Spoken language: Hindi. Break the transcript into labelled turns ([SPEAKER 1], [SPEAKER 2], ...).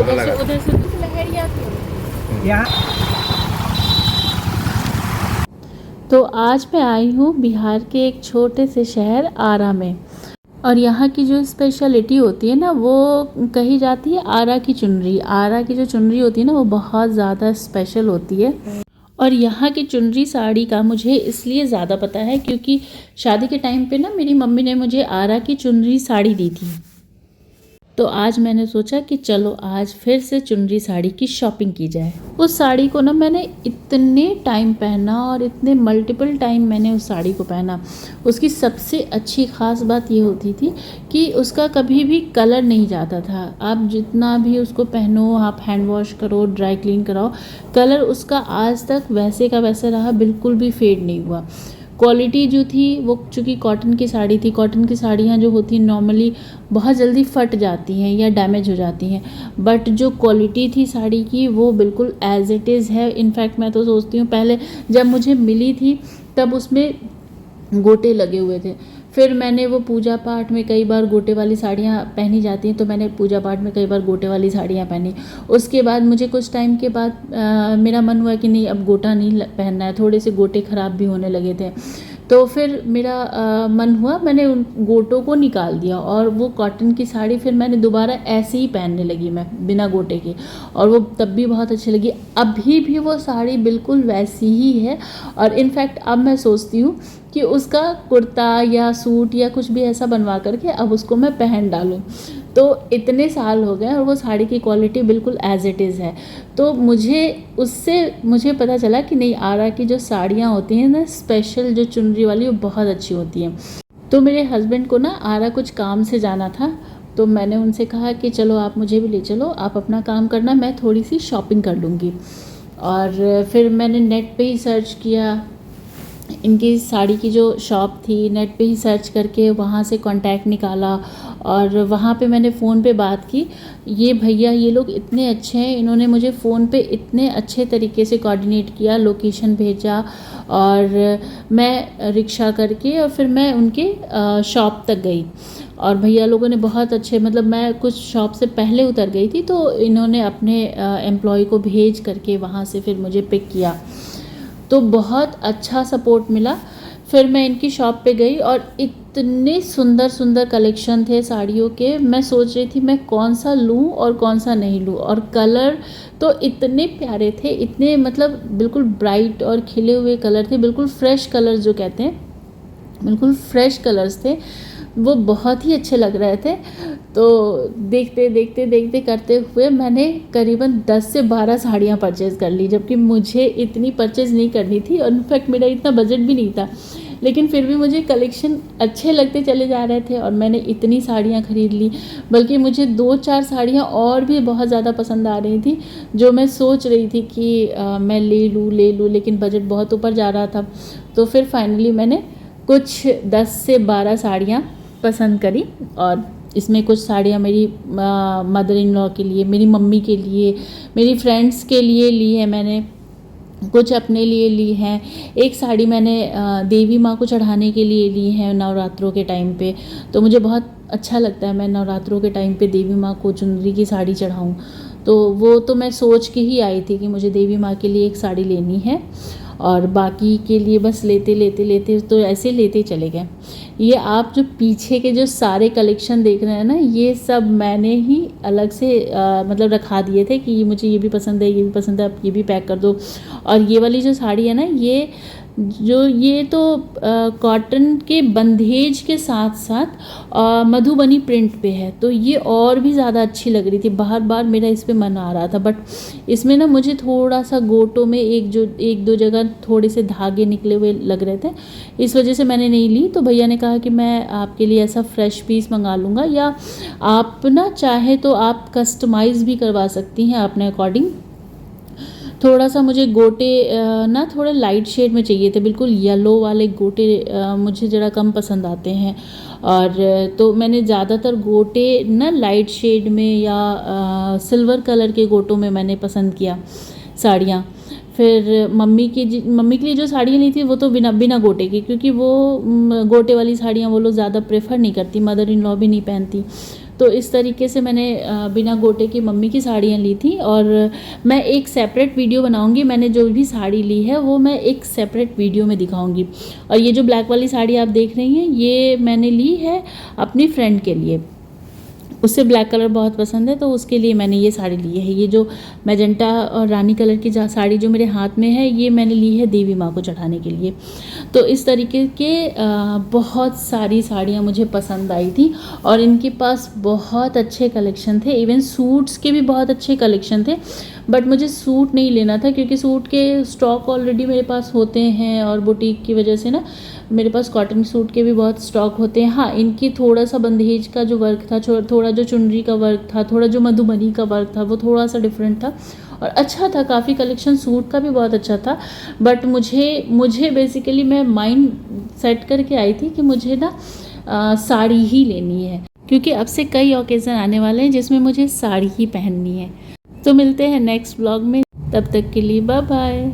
[SPEAKER 1] उधर से लहरिया
[SPEAKER 2] यहाँ
[SPEAKER 1] तो आज मैं आई हूँ बिहार के एक छोटे से शहर आरा में। और यहाँ की जो स्पेशलिटी होती है ना, वो कही जाती है आरा की चुनरी। आरा की जो चुनरी होती है ना, वो बहुत ज़्यादा स्पेशल होती है। और यहाँ की चुनरी साड़ी का मुझे इसलिए ज़्यादा पता है क्योंकि शादी के टाइम पे ना मेरी मम्मी ने मुझे आरा की चुनरी साड़ी दी थी। तो आज मैंने सोचा कि चलो आज फिर से चुनरी साड़ी की शॉपिंग की जाए। उस साड़ी को ना मैंने इतने टाइम पहना और इतने मल्टीपल टाइम मैंने उस साड़ी को पहना। उसकी सबसे अच्छी ख़ास बात ये होती थी कि उसका कभी भी कलर नहीं जाता था। आप जितना भी उसको पहनो, आप हैंड वॉश करो, ड्राई क्लीन कराओ, कलर उसका आज तक वैसे का वैसे रहा, बिल्कुल भी फेड नहीं हुआ। क्वालिटी जो थी वो, चूँकि कॉटन की साड़ी थी, कॉटन की साड़ियाँ जो होती हैं नॉर्मली बहुत जल्दी फट जाती हैं या डैमेज हो जाती हैं, बट जो क्वालिटी थी साड़ी की वो बिल्कुल एज़ इट इज़ है। इनफैक्ट मैं तो सोचती हूँ पहले जब मुझे मिली थी तब उसमें गोटे लगे हुए थे। फिर मैंने वो पूजा पाठ में कई बार गोटे वाली साड़ियाँ पहनी जाती हैं, तो मैंने पूजा पाठ में कई बार गोटे वाली साड़ियाँ पहनी। उसके बाद मुझे कुछ टाइम के बाद मेरा मन हुआ कि नहीं, अब गोटा नहीं पहनना है। थोड़े से गोटे ख़राब भी होने लगे थे, तो फिर मेरा मन हुआ, मैंने उन गोटों को निकाल दिया और वो कॉटन की साड़ी फिर मैंने दोबारा ऐसे ही पहनने लगी मैं, बिना गोटे के। और वो तब भी बहुत अच्छी लगी। अभी भी वो साड़ी बिल्कुल वैसी ही है। और इनफैक्ट अब मैं सोचती हूँ कि उसका कुर्ता या सूट या कुछ भी ऐसा बनवा करके अब उसको मैं पहन डालूं। तो इतने साल हो गए और वो साड़ी की क्वालिटी बिल्कुल एज़ इट इज़ है। तो मुझे पता चला कि नहीं, आरा की जो साड़ियाँ होती हैं ना, स्पेशल जो चुनरी वाली, वो बहुत अच्छी होती हैं। तो मेरे हस्बैंड को ना आरा कुछ काम से जाना था, तो मैंने उनसे कहा कि चलो आप मुझे भी ले चलो, आप अपना काम करना, मैं थोड़ी सी शॉपिंग कर लूँगी। और फिर मैंने नेट पे ही सर्च किया, इनकी साड़ी की जो शॉप थी, नेट पे ही सर्च करके वहाँ से कांटेक्ट निकाला और वहाँ पे मैंने फ़ोन पे बात की। ये भैया, ये लोग इतने अच्छे हैं, इन्होंने मुझे फ़ोन पे इतने अच्छे तरीके से कोऑर्डिनेट किया, लोकेशन भेजा और मैं रिक्शा करके और फिर मैं उनके शॉप तक गई। और भैया लोगों ने बहुत अच्छे, मतलब मैं कुछ शॉप से पहले उतर गई थी, तो इन्होंने अपने एम्प्लॉय को भेज करके वहाँ से फिर मुझे पिक किया। तो बहुत अच्छा सपोर्ट मिला। फिर मैं इनकी शॉप पे गई और इतने सुंदर सुंदर कलेक्शन थे साड़ियों के। मैं सोच रही थी मैं कौन सा लूँ और कौन सा नहीं लूँ। और कलर तो इतने प्यारे थे, इतने मतलब बिल्कुल ब्राइट और खिले हुए कलर थे, बिल्कुल फ्रेश कलर्स जो कहते हैं, बिल्कुल फ्रेश कलर्स थे। वो बहुत ही अच्छे लग रहे थे। तो देखते देखते देखते करते हुए मैंने करीबन 10 से 12 साड़ियाँ परचेज़ कर ली, जबकि मुझे इतनी परचेज़ नहीं करनी थी और इनफैक्ट मेरा इतना बजट भी नहीं था। लेकिन फिर भी मुझे कलेक्शन अच्छे लगते चले जा रहे थे और मैंने इतनी साड़ियाँ ख़रीद ली। बल्कि मुझे 2-4 साड़ियाँ और भी बहुत ज़्यादा पसंद आ रही थी, जो मैं सोच रही थी कि मैं ले लूँ, लेकिन बजट बहुत ऊपर जा रहा था। तो फिर फाइनली मैंने कुछ 10 से 12 साड़ियाँ पसंद करी। और इसमें कुछ साड़ियाँ मेरी मदर इन लॉ के लिए, मेरी मम्मी के लिए, मेरी फ्रेंड्स के लिए ली है मैंने, कुछ अपने लिए ली हैं। एक साड़ी मैंने देवी माँ को चढ़ाने के लिए ली है नवरात्रों के टाइम पे। तो मुझे बहुत अच्छा लगता है मैं नवरात्रों के टाइम पे देवी माँ को चुनरी की साड़ी चढ़ाऊँ। तो वो तो मैं सोच के ही आई थी कि मुझे देवी माँ के लिए एक साड़ी लेनी है और बाकी के लिए बस लेते लेते लेते तो ऐसे लेते चले गए। ये आप जो पीछे के जो सारे कलेक्शन देख रहे हैं ना, ये सब मैंने ही अलग से मतलब रखा दिए थे कि मुझे ये भी पसंद है, ये भी पसंद है, आप ये भी पैक कर दो। और ये वाली जो साड़ी है ना, ये तो कॉटन के बंधेज के साथ साथ मधुबनी प्रिंट पे है, तो ये और भी ज़्यादा अच्छी लग रही थी। बार बार मेरा इस पे मन आ रहा था, बट इसमें ना मुझे थोड़ा सा गोटों में एक दो जगह थोड़े से धागे निकले हुए लग रहे थे, इस वजह से मैंने नहीं ली। तो भैया ने कहा कि मैं आपके लिए ऐसा फ्रेश पीस मंगा लूँगा, या आप ना चाहे तो आप कस्टमाइज़ भी करवा सकती हैं अपने अकॉर्डिंग। थोड़ा सा मुझे गोटे ना थोड़े लाइट शेड में चाहिए थे, बिल्कुल येलो वाले गोटे मुझे ज़रा कम पसंद आते हैं। और तो मैंने ज़्यादातर गोटे ना लाइट शेड में या सिल्वर कलर के गोटों में मैंने पसंद किया साड़ियाँ। फिर मम्मी के लिए जो साड़ियाँ ली थी वो तो बिना गोटे की, क्योंकि वो गोटे वाली साड़ियाँ वो लोग ज़्यादा प्रेफर नहीं करती, मदर इन लॉ भी नहीं पहनती। तो इस तरीके से मैंने बिना गोटे की मम्मी की साड़ियाँ ली थी। और मैं एक सेपरेट वीडियो बनाऊंगी, मैंने जो भी साड़ी ली है वो मैं एक सेपरेट वीडियो में दिखाऊंगी। और ये जो ब्लैक वाली साड़ी आप देख रही हैं, ये मैंने ली है अपनी फ्रेंड के लिए, उससे ब्लैक कलर बहुत पसंद है, तो उसके लिए मैंने ये साड़ी ली है। ये जो मैजेंटा और रानी कलर की साड़ी जो मेरे हाथ में है, ये मैंने ली है देवी माँ को चढ़ाने के लिए। तो इस तरीके के बहुत सारी साड़ियाँ मुझे पसंद आई थी और इनके पास बहुत अच्छे कलेक्शन थे। इवन सूट्स के भी बहुत अच्छे कलेक्शन थे, बट मुझे सूट नहीं लेना था क्योंकि सूट के स्टॉक ऑलरेडी मेरे पास होते हैं और बुटीक की वजह से ना मेरे पास कॉटन सूट के भी बहुत स्टॉक होते हैं। हाँ, इनकी थोड़ा सा बंदेज का जो वर्क था, थोड़ा जो चुनरी का वर्क था, थोड़ा जो मधुबनी का वर्क था, वो थोड़ा सा डिफरेंट था और अच्छा था। काफ़ी कलेक्शन सूट का भी बहुत अच्छा था, बट मुझे बेसिकली मैं माइंड सेट करके आई थी कि मुझे ना साड़ी ही लेनी है, क्योंकि अब से कई ओकेज़न आने वाले हैं जिसमें मुझे साड़ी ही पहननी है। तो मिलते हैं नेक्स्ट ब्लॉग में, तब तक के लिए बाय बाय।